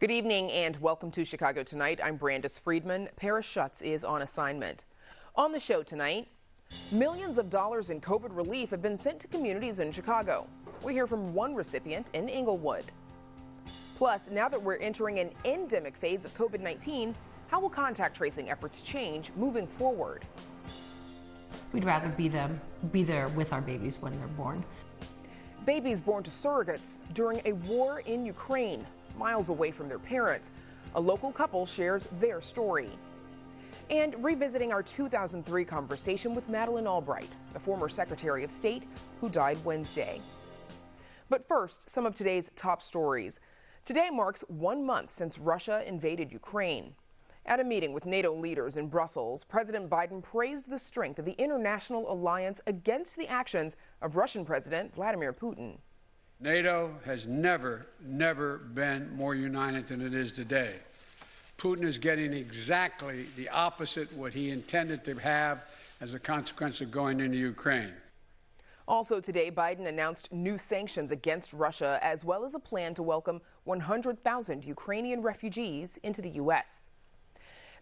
Good evening and welcome to Chicago Tonight. I'm Brandis Friedman. Paris Schutz is on assignment. On the show tonight, millions of dollars in COVID relief have been sent to communities in Chicago. We hear from one recipient in Englewood. Plus, now that we're entering an endemic phase of COVID-19, how will contact tracing efforts change moving forward? We'd rather be there with our babies when they're born. Babies born to surrogates during a war in Ukraine, miles away from their parents. A local couple shares their story. And revisiting our 2003 conversation with Madeleine Albright, the former Secretary of State who died Wednesday. But first, some of today's top stories. Today marks 1 month since Russia invaded Ukraine. At a meeting with NATO leaders in Brussels, President Biden praised the strength of the international alliance against the actions of Russian President Vladimir Putin. NATO has never been more united than it is today. Putin is getting exactly the opposite what he intended to have as a consequence of going into Ukraine. Also today, Biden announced new sanctions against Russia, as well as a plan to welcome 100,000 Ukrainian refugees into the U.S.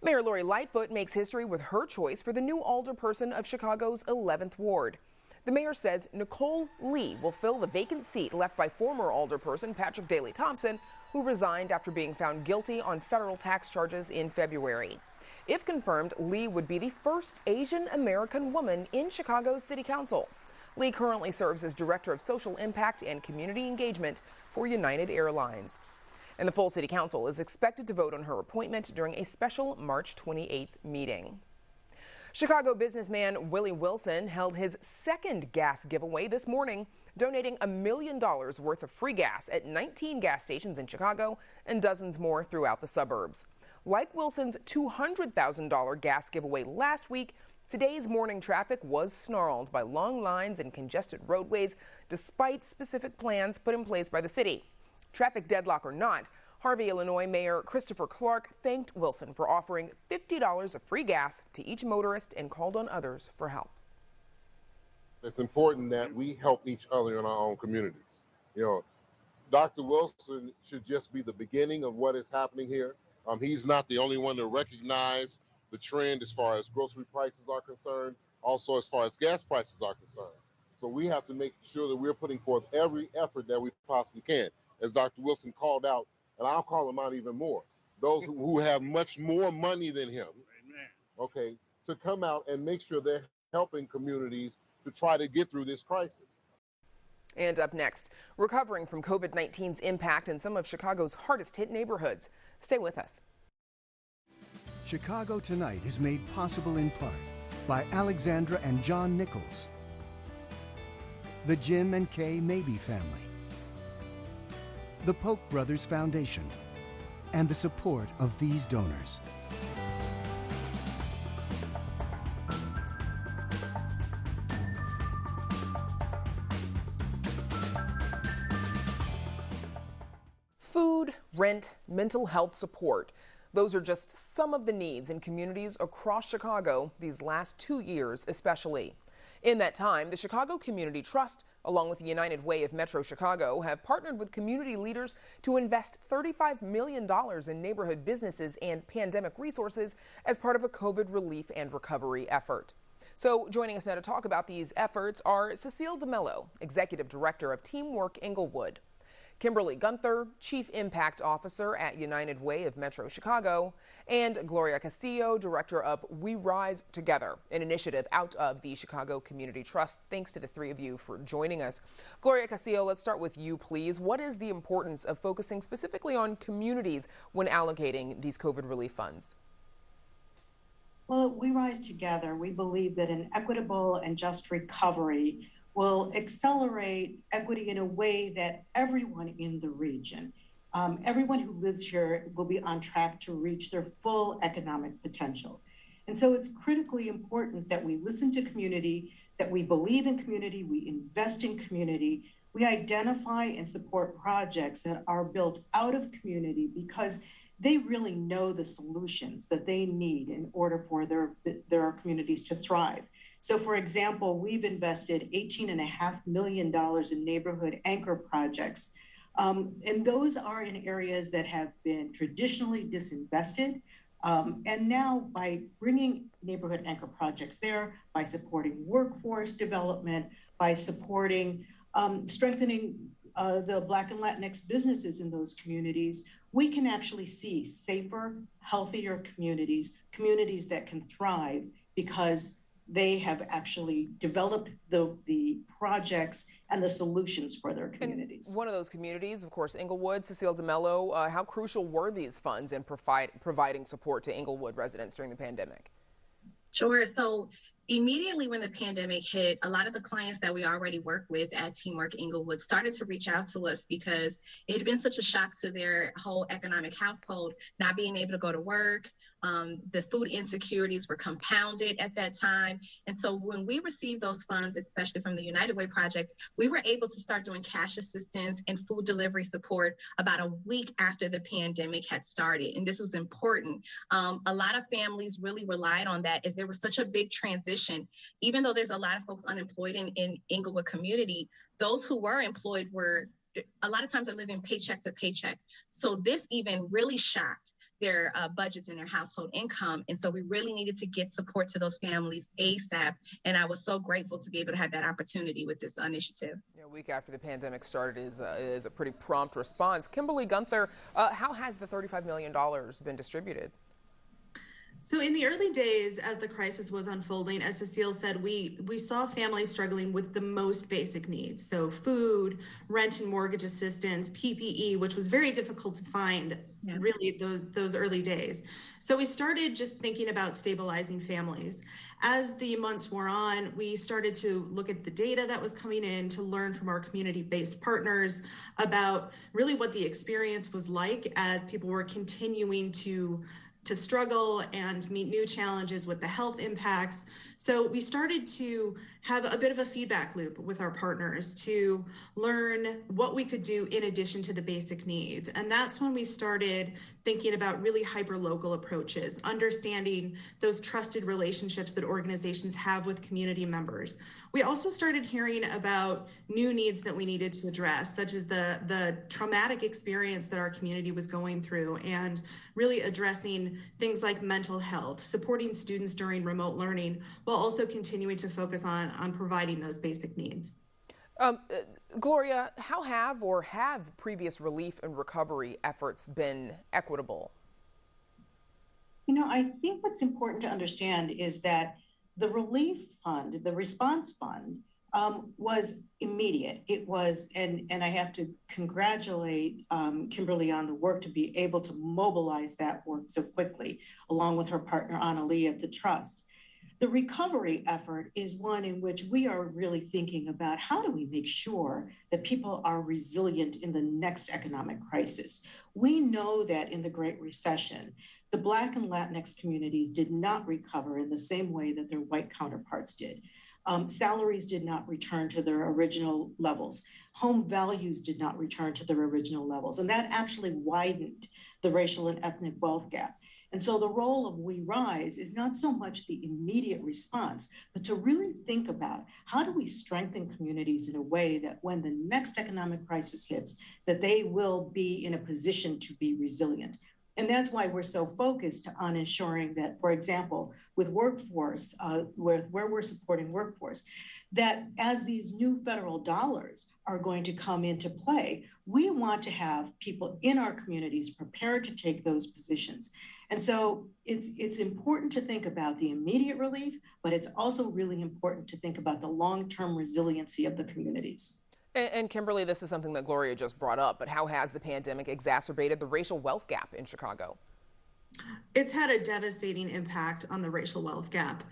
Mayor Lori Lightfoot makes history with her choice for the new alderperson of Chicago's 11th Ward. The mayor says Nicole Lee will fill the vacant seat left by former alderperson Patrick Daley Thompson, who resigned after being found guilty on federal tax charges in February. If confirmed, Lee would be the first Asian American woman in Chicago's City Council. Lee currently serves as Director of Social Impact and Community Engagement for United Airlines. And the full City Council is expected to vote on her appointment during a special March 28th meeting. Chicago businessman Willie Wilson held his second gas giveaway this morning, donating $1 million worth of free gas at 19 gas stations in Chicago and dozens more throughout the suburbs. Like Wilson's $200,000 gas giveaway last week, today's morning traffic was snarled by long lines and congested roadways, despite specific plans put in place by the city. Traffic deadlock or not, Harvey, Illinois Mayor Christopher Clark thanked Wilson for offering $50 of free gas to each motorist and called on others for help. It's important that we help each other in our own communities. You know, Dr. Wilson should just be the beginning of what is happening here. He's not the only one to recognize the trend as far as grocery prices are concerned, also as far as gas prices are concerned. So we have to make sure that we're putting forth every effort that we possibly can. As Dr. Wilson called out, and I'll call them out even more, those who have much more money than him, okay, to come out and make sure they're helping communities to try to get through this crisis. And up next, recovering from COVID-19's impact in some of Chicago's hardest hit neighborhoods. Stay with us. Chicago Tonight is made possible in part by Alexandra and John Nichols, the Jim and Kay Mabey family, the Polk Brothers Foundation, and the support of these donors. Food, rent, mental health support. Those are just some of the needs in communities across Chicago these last 2 years especially. In that time, the Chicago Community Trust, along with the United Way of Metro Chicago, have partnered with community leaders to invest $35 million in neighborhood businesses and pandemic resources as part of a COVID relief and recovery effort. So joining us now to talk about these efforts are Cecile DeMello, Executive Director of Teamwork Englewood, Kimberly Gunther, Chief Impact Officer at United Way of Metro Chicago, and Gloria Castillo, Director of We Rise Together, an initiative out of the Chicago Community Trust. Thanks to the three of you for joining us. Gloria Castillo, let's start with you, please. What is the importance of focusing specifically on communities when allocating these COVID relief funds? Well, We Rise Together, we believe that an equitable and just recovery will accelerate equity in a way that everyone in the region, everyone who lives here will be on track to reach their full economic potential. And so it's critically important that we listen to community, that we believe in community, we invest in community, we identify and support projects that are built out of community because they really know the solutions that they need in order for their communities to thrive. So for example, we've invested $18.5 million in neighborhood anchor projects And those are in areas that have been traditionally disinvested. And now by bringing neighborhood anchor projects there, by supporting workforce development, by supporting, strengthening the Black and Latinx businesses in those communities, we can actually see safer, healthier communities, communities that can thrive because they have actually developed the projects and the solutions for their communities. And one of those communities, of course, Inglewood. Cecile DeMello, how crucial were these funds in providing support to Inglewood residents during the pandemic? Sure. So immediately when the pandemic hit, a lot of the clients that we already work with at Teamwork Inglewood started to reach out to us because it had been such a shock to their whole economic household, not being able to go to work. The food insecurities were compounded at that time. And so when we received those funds, especially from the United Way Project, we were able to start doing cash assistance and food delivery support about a week after the pandemic had started. And this was important. A lot of families really relied on that as there was such a big transition. Even though there's a lot of folks unemployed in Inglewood community, those who were employed were, a lot of times are living paycheck to paycheck. So this even really shocked their budgets and their household income. And so we really needed to get support to those families ASAP. And I was so grateful to be able to have that opportunity with this initiative. A week after the pandemic started is a pretty prompt response. Kimberly Gunther, how has the $35 million been distributed? So in the early days, as the crisis was unfolding, as Cecile said, we saw families struggling with the most basic needs. So food, rent and mortgage assistance, PPE, which was very difficult to find really those early days. So we started just thinking about stabilizing families. As the months wore on, we started to look at the data that was coming in to learn from our community-based partners about really what the experience was like as people were continuing to struggle and meet new challenges with the health impacts. So we started to have a bit of a feedback loop with our partners to learn what we could do in addition to the basic needs. And that's when we started thinking about really hyper-local approaches, understanding those trusted relationships that organizations have with community members. We also started hearing about new needs that we needed to address, such as the traumatic experience that our community was going through, and really addressing things like mental health, supporting students during remote learning, while also continuing to focus on providing those basic needs. Gloria, how have previous relief and recovery efforts been equitable? You know, I think what's important to understand is that the relief fund, the response fund, was immediate. It was, and I have to congratulate Kimberly on the work to be able to mobilize that work so quickly, along with her partner, Anna Lee of the Trust. The recovery effort is one in which we are really thinking about how do we make sure that people are resilient in the next economic crisis. We know that in the Great Recession, the Black and Latinx communities did not recover in the same way that their white counterparts did. Salaries did not return to their original levels. Home values did not return to their original levels. And that actually widened the racial and ethnic wealth gap. And so the role of We Rise is not so much the immediate response, but to really think about how do we strengthen communities in a way that when the next economic crisis hits, that they will be in a position to be resilient. And that's why we're so focused on ensuring that, for example, with workforce, where we're supporting workforce, that as these new federal dollars are going to come into play, we want to have people in our communities prepared to take those positions. And so it's important to think about the immediate relief, but it's also really important to think about the long-term resiliency of the communities. And Kimberly, this is something that Gloria just brought up, but how has the pandemic exacerbated the racial wealth gap in Chicago? It's had a devastating impact on the racial wealth gap.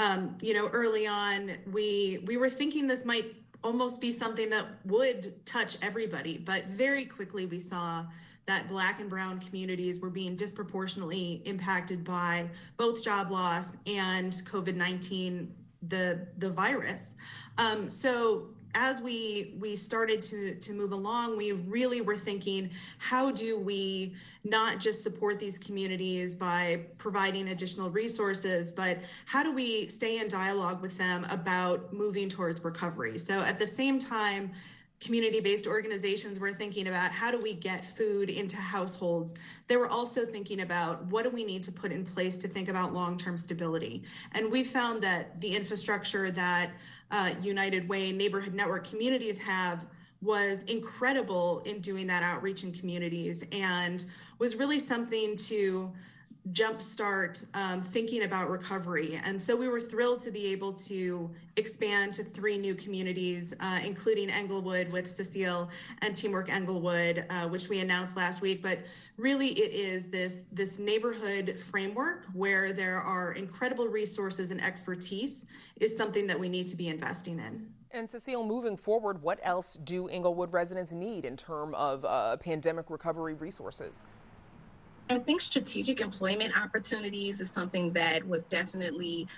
Early on, we were thinking this might almost be something that would touch everybody, but very quickly we saw that Black and Brown communities were being disproportionately impacted by both job loss and COVID-19, the virus. So as we started to move along, we really were thinking, how do we not just support these communities by providing additional resources, but how do we stay in dialogue with them about moving towards recovery? So at the same time community-based organizations were thinking about how do we get food into households, they were also thinking about what do we need to put in place to think about long-term stability. And we found that the infrastructure that United Way neighborhood network communities have was incredible in doing that outreach in communities, and was really something to jumpstart thinking about recovery. And so we were thrilled to be able to expand to 3 new communities, including Englewood with Cecile and Teamwork Englewood, which we announced last week. But really it is this neighborhood framework where there are incredible resources and expertise is something that we need to be investing in. And Cecile, moving forward, what else do Englewood residents need in terms of pandemic recovery resources? I think strategic employment opportunities is something that was definitely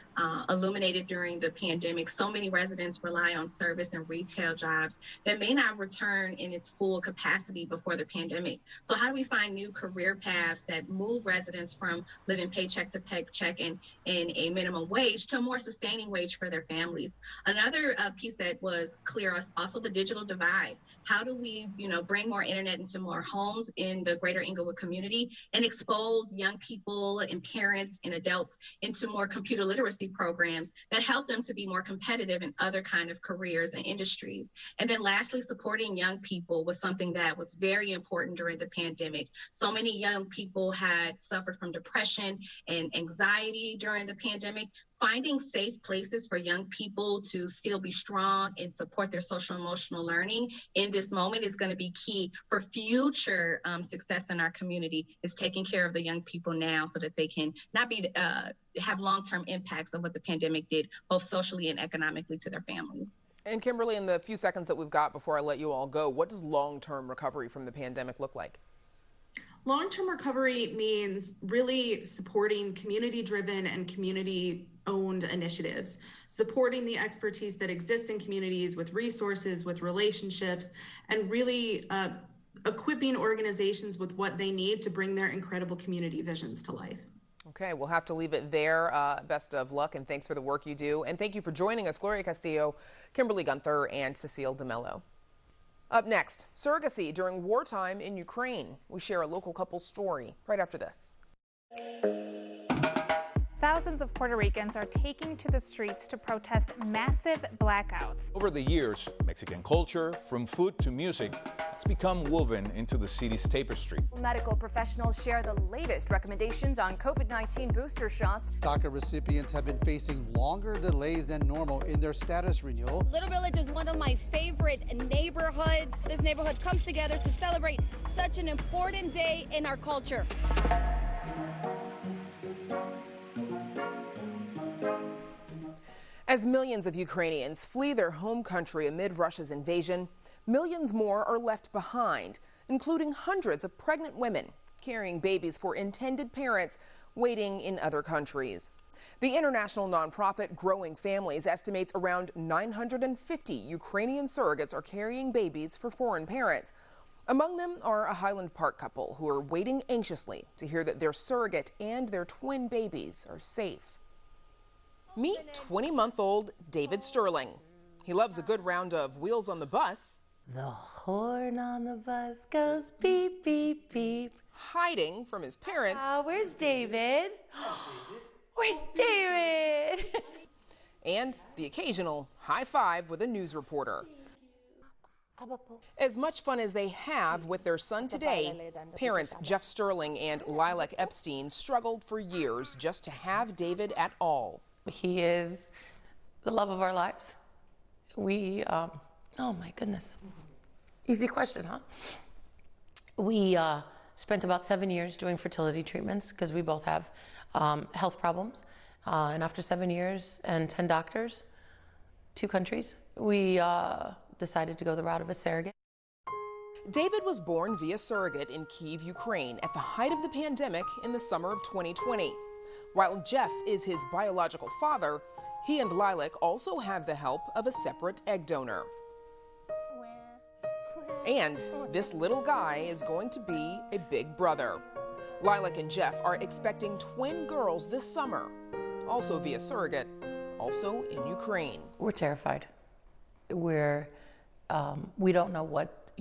illuminated during the pandemic. So many residents rely on service and retail jobs that may not return in its full capacity before the pandemic. So how do we find new career paths that move residents from living paycheck to paycheck and a minimum wage to a more sustaining wage for their families? Another piece that was clear is also the digital divide. How do we, bring more internet into more homes in the greater Englewood community and expose young people and parents and adults into more computer literacy programs that help them to be more competitive in other kind of careers and industries? And then lastly, supporting young people was something that was very important during the pandemic. So many young people had suffered from depression and anxiety during the pandemic. Finding safe places for young people to still be strong and support their social and emotional learning in this moment is going to be key for future success in our community, is taking care of the young people now so that they can not be have long-term impacts of what the pandemic did, both socially and economically, to their families. And Kimberly, in the few seconds that we've got before I let you all go, what does long-term recovery from the pandemic look like? Long-term recovery means really supporting community-driven and community-owned initiatives, supporting the expertise that exists in communities with resources, with relationships, and really equipping organizations with what they need to bring their incredible community visions to life. Okay, we'll have to leave it there. Best of luck, and thanks for the work you do. And thank you for joining us, Gloria Castillo, Kimberly Gunther, and Cecile DeMello. Up next, surrogacy during wartime in Ukraine. We share a local couple's story right after this. Thousands of Puerto Ricans are taking to the streets to protest massive blackouts. Over the years, Mexican culture, from food to music, has become woven into the city's tapestry. Medical professionals share the latest recommendations on COVID-19 booster shots. DACA recipients have been facing longer delays than normal in their status renewal. Little Village is one of my favorite neighborhoods. This neighborhood comes together to celebrate such an important day in our culture. As millions of Ukrainians flee their home country amid Russia's invasion, millions more are left behind, including hundreds of pregnant women carrying babies for intended parents waiting in other countries. The international nonprofit Growing Families estimates around 950 Ukrainian surrogates are carrying babies for foreign parents. Among them are a Highland Park couple who are waiting anxiously to hear that their surrogate and their twin babies are safe. Meet 20-month-old David Sterling. He loves a good round of Wheels on the Bus. The horn on the bus goes beep, beep, beep. Hiding from his parents. Where's David? Where's David? And the occasional high five with a news reporter. As much fun as they have with their son today, parents Jeff Sterling and Lilac Epstein struggled for years just to have David at all. He is the love of our lives. We, oh my goodness. Easy question, huh? We spent about 7 years doing fertility treatments because we both have health problems. And after 7 years and 10 doctors, 2 countries, we decided to go the route of a surrogate. David was born via surrogate in Kyiv, Ukraine at the height of the pandemic in the summer of 2020. While Jeff is his biological father, he and Lilac also have the help of a separate egg donor. And this little guy is going to be a big brother. Lilac and Jeff are expecting twin girls this summer, also via surrogate, also in Ukraine. We're terrified. We're We don't know what,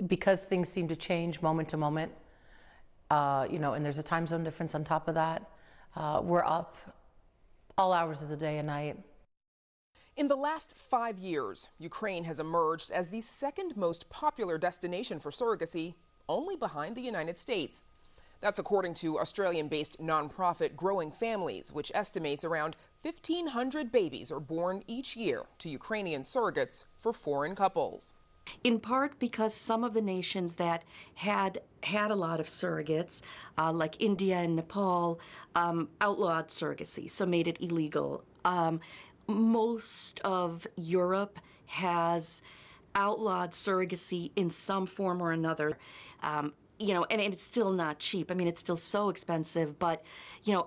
because things seem to change moment to moment, and there's a time zone difference on top of that. We're up all hours of the day and night. In the last 5 years, Ukraine has emerged as the second most popular destination for surrogacy, only behind the United States. That's according to Australian-based nonprofit Growing Families, which estimates around 1,500 babies are born each year to Ukrainian surrogates for foreign couples. In part because some of the nations that had a lot of surrogates, like India and Nepal, outlawed surrogacy, so made it illegal. Most of Europe has outlawed surrogacy in some form or another. And it's still not cheap. I mean, it's still so expensive, but,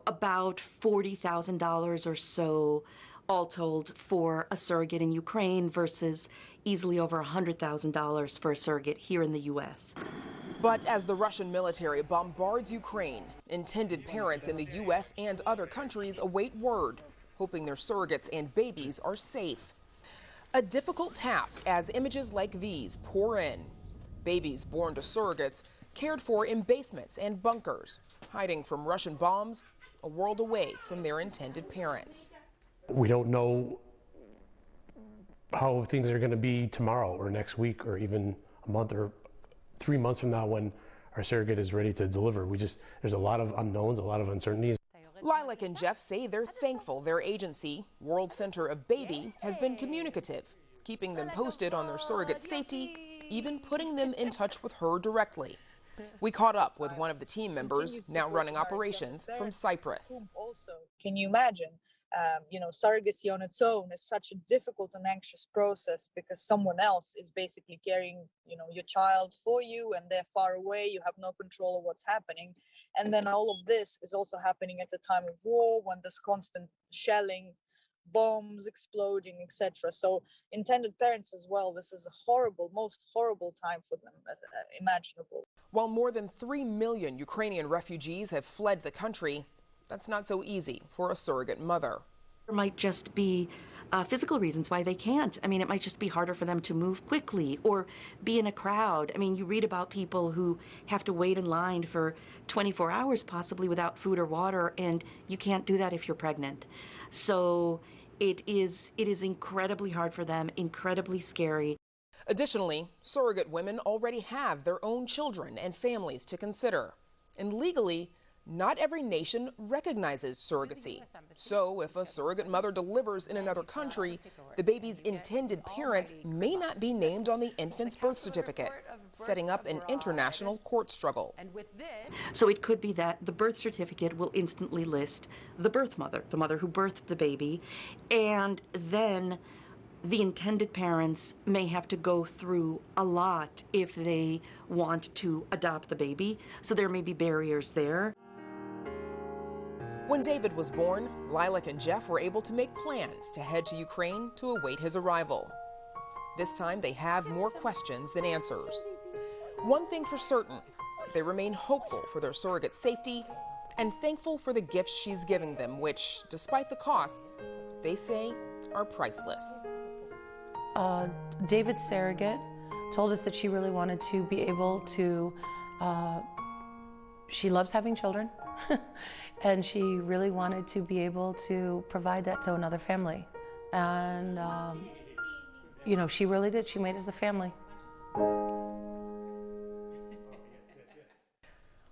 about $40,000 or so all told for a surrogate in Ukraine versus easily over $100,000 for a surrogate here in the U.S. But as the Russian military bombards Ukraine, intended parents in the U.S. and other countries await word, hoping their surrogates and babies are safe. A difficult task as images like these pour in. Babies born to surrogates cared for in basements and bunkers, hiding from Russian bombs, a world away from their intended parents. We don't know how things are going to be tomorrow or next week or even a month or 3 months from now when our surrogate is ready to deliver. There's a lot of unknowns, a lot of uncertainties. Lilac and Jeff say they're thankful their agency, World Center of Baby, has been communicative, keeping them posted on their surrogate safety, even putting them in touch with her directly. We caught up with one of the team members, now running operations from Cyprus. Can you imagine? Surrogacy on its own is such a difficult and anxious process because someone else is basically carrying, your child for you, and they're far away. You have no control of what's happening. And then all of this is also happening at a time of war when there's constant shelling, bombs exploding, etc. So intended parents as well, this is a horrible, most horrible time for them imaginable. While more than 3 million Ukrainian refugees have fled the country, that's not so easy for a surrogate mother. There might just be physical reasons why they can't. I mean, it might just be harder for them to move quickly or be in a crowd. I mean, you read about people who have to wait in line for 24 hours possibly without food or water, and you can't do that if you're pregnant. So it is incredibly hard for them, incredibly scary. Additionally, surrogate women already have their own children and families to consider. And legally, not every nation recognizes surrogacy. So if a surrogate mother delivers in another country, the baby's intended parents may not be named on the infant's birth certificate, setting up an international court struggle. So it could be that the birth certificate will instantly list the birth mother, the mother who birthed the baby, and then the intended parents may have to go through a lot if they want to adopt the baby. So there may be barriers there. When David was born, Lilac and Jeff were able to make plans to head to Ukraine to await his arrival. This time they have more questions than answers. One thing for certain, they remain hopeful for their surrogate's safety and thankful for the gifts she's giving them, which, despite the costs, they say are priceless. David's surrogate told us that she really wanted to be able to, she loves having children, and she really wanted to be able to provide that to another family. And, she really did. She made us a family.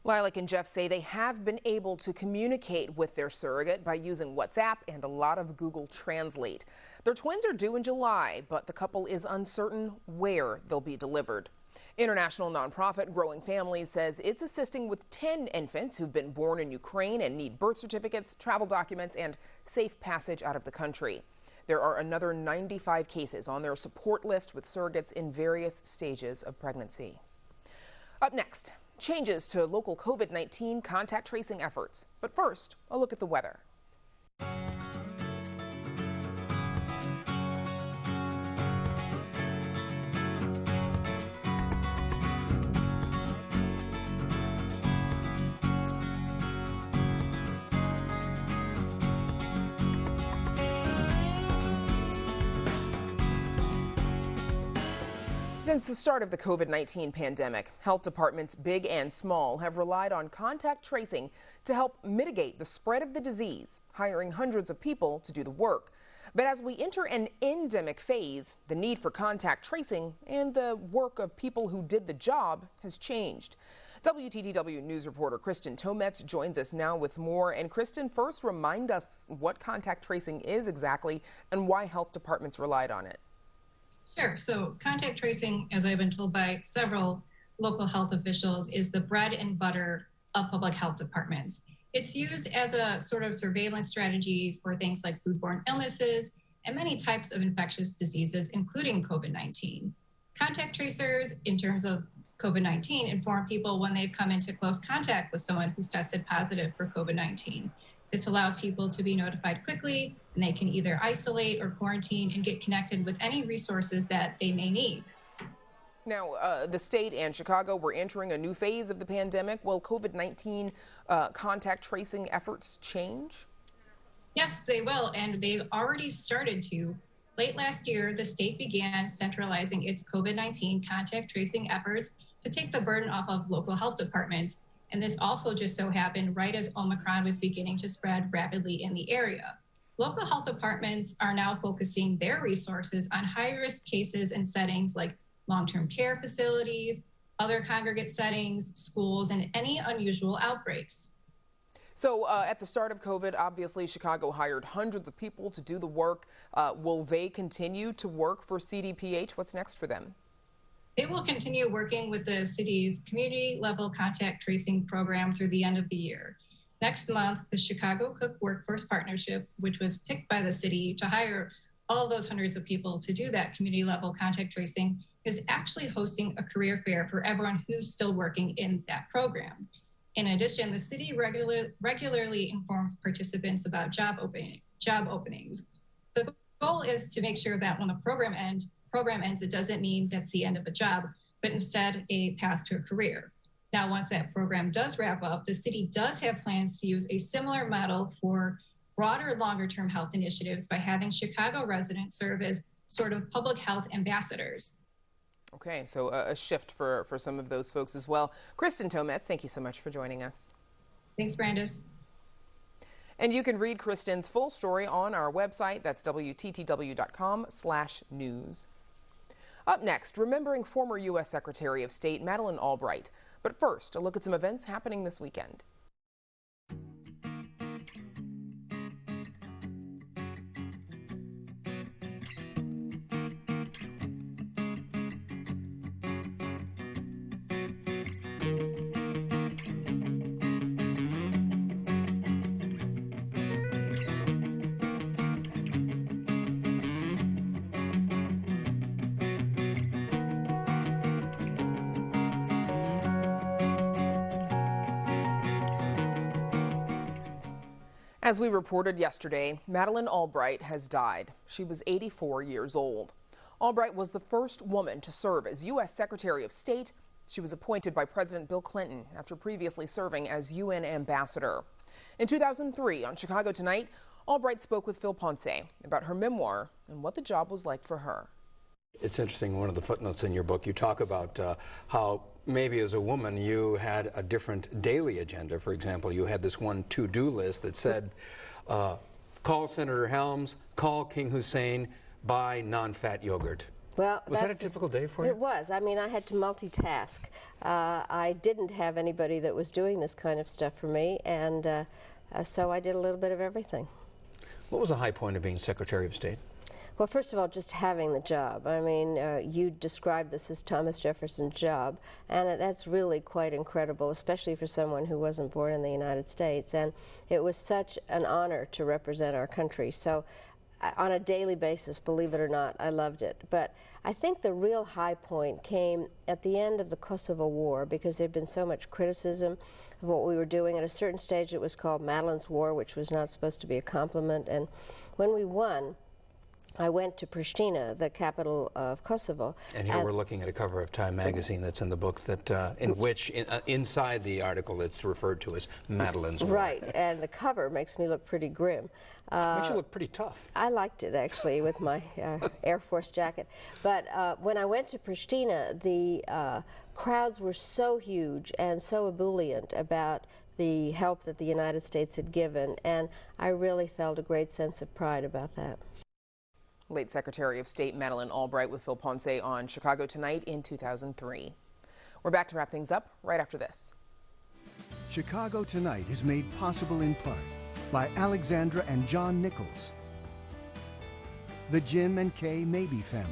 Lilac and Jeff say they have been able to communicate with their surrogate by using WhatsApp and a lot of Google Translate. Their twins are due in July, but the couple is uncertain where they'll be delivered. International nonprofit Growing Families says it's assisting with 10 infants who've been born in Ukraine and need birth certificates, travel documents, and safe passage out of the country. There are another 95 cases on their support list with surrogates in various stages of pregnancy. Up next, changes to local COVID-19 contact tracing efforts. But first, a look at the weather. Since the start of the COVID-19 pandemic, health departments, big and small, have relied on contact tracing to help mitigate the spread of the disease, hiring hundreds of people to do the work. But as we enter an endemic phase, the need for contact tracing and the work of people who did the job has changed. WTTW News reporter Kristen Tometz joins us now with more. And Kristen, first remind us what contact tracing is exactly and why health departments relied on it. Sure. So contact tracing, as I've been told by several local health officials, is the bread and butter of public health departments. It's used as a sort of surveillance strategy for things like foodborne illnesses and many types of infectious diseases, including COVID-19. Contact tracers, in terms of COVID-19, inform people when they've come into close contact with someone who's tested positive for COVID-19. This allows people to be notified quickly, and they can either isolate or quarantine and get connected with any resources that they may need. Now, the state and Chicago were entering a new phase of the pandemic. Will COVID-19 contact tracing efforts change? Yes, they will, and they've already started to. Late last year, the state began centralizing its COVID-19 contact tracing efforts to take the burden off of local health departments. And this also just so happened right as Omicron was beginning to spread rapidly in the area. Local health departments are now focusing their resources on high-risk cases and settings like long-term care facilities, other congregate settings, schools, and any unusual outbreaks. So at the start of COVID, obviously Chicago hired hundreds of people to do the work. Will they continue to work for CDPH? What's next for them? They will continue working with the city's community-level contact tracing program through the end of the year. Next month, the Chicago Cook Workforce Partnership, which was picked by the city to hire all those hundreds of people to do that community-level contact tracing, is actually hosting a career fair for everyone who's still working in that program. In addition, the city regularly informs participants about job openings. The goal is to make sure that when the program ends, it doesn't mean that's the end of a job, but instead a path to a career. Now, once that program does wrap up, the city does have plans to use a similar model for broader, longer-term health initiatives by having Chicago residents serve as sort of public health ambassadors. Okay, so a shift for some of those folks as well. Kristen Tometz, thank you so much for joining us. Thanks, Brandis. And you can read Kristen's full story on our website. That's WTTW.com/news. Up next, remembering former U.S. Secretary of State Madeleine Albright. But first, a look at some events happening this weekend. As we reported yesterday, Madeleine Albright has died. She was 84 years old. Albright was the first woman to serve as U.S. Secretary of State. She was appointed by President Bill Clinton after previously serving as UN ambassador. In 2003, on Chicago Tonight, Albright spoke with Phil Ponce about her memoir and what the job was like for her. It's interesting, one of the footnotes in your book, you talk about how maybe as a woman you had a different daily agenda. For example, you had this one to-do list that said, call Senator Helms, call King Hussein, buy non-fat yogurt. Well, was that a typical day for you? It was. I mean, I had to multitask. I didn't have anybody that was doing this kind of stuff for me, and so I did a little bit of everything. What was the high point of being Secretary of State? Well, first of all, just having the job. I mean, you described this as Thomas Jefferson's job, and that's really quite incredible, especially for someone who wasn't born in the United States. And it was such an honor to represent our country. So on a daily basis, believe it or not, I loved it. But I think the real high point came at the end of the Kosovo War, because there had been so much criticism of what we were doing. At a certain stage, it was called Madeleine's War, which was not supposed to be a compliment. And when we won, I went to Pristina, the capital of Kosovo. And here we're looking at a cover of Time magazine that's in the book that, in which, inside the article, it's referred to as Madeleine's War. Right, and the cover makes me look pretty grim. Makes you look pretty tough. I liked it, actually, with my Air Force jacket. But when I went to Pristina, the crowds were so huge and so ebullient about the help that the United States had given, and I really felt a great sense of pride about that. Late Secretary of State Madeleine Albright with Phil Ponce on Chicago Tonight in 2003. We're back to wrap things up right after this. Chicago Tonight is made possible in part by Alexandra and John Nichols, the Jim and Kay Mabee family,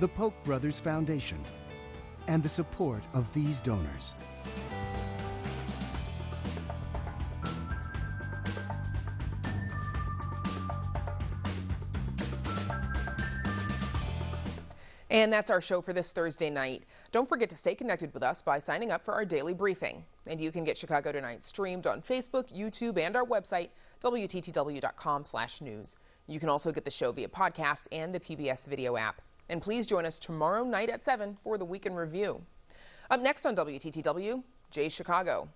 the Polk Brothers Foundation, and the support of these donors. And that's our show for this Thursday night. Don't forget to stay connected with us by signing up for our daily briefing. And you can get Chicago Tonight streamed on Facebook, YouTube, and our website, WTTW.com/news. You can also get the show via podcast and the PBS video app. And please join us tomorrow night at 7 for the Weekend Review. Up next on WTTW, Jay's Chicago.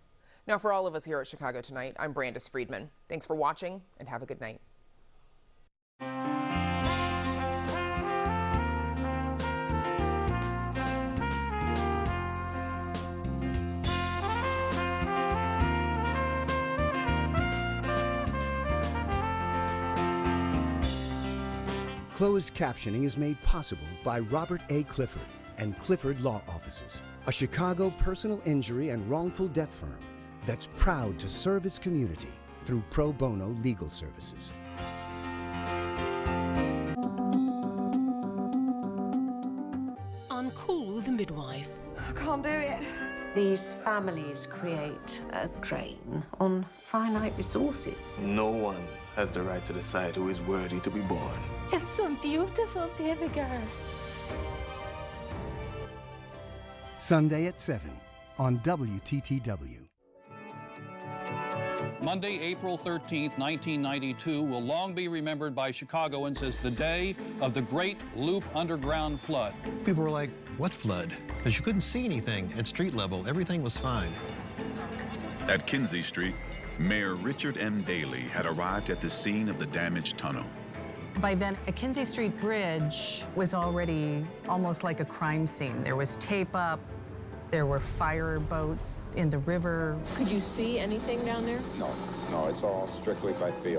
Now for all of us here at Chicago Tonight, I'm Brandis Friedman. Thanks for watching and have a good night. Closed captioning is made possible by Robert A. Clifford and Clifford Law Offices, a Chicago personal injury and wrongful death firm that's proud to serve its community through pro bono legal services. Uncool the midwife. I can't do it. These families create a drain on finite resources. No one has the right to decide who is worthy to be born. It's so beautiful, baby girl. Sunday at 7 on WTTW. Monday, April 13th, 1992 will long be remembered by Chicagoans as the day of the Great Loop Underground Flood. People were like, what flood? Because you couldn't see anything at street level. Everything was fine. At Kinzie Street, Mayor Richard M. Daley had arrived at the scene of the damaged tunnel. By then, a Kinzie Street bridge was already almost like a crime scene. There was tape up, there were fire boats in the river. Could you see anything down there? No, it's all strictly by feel.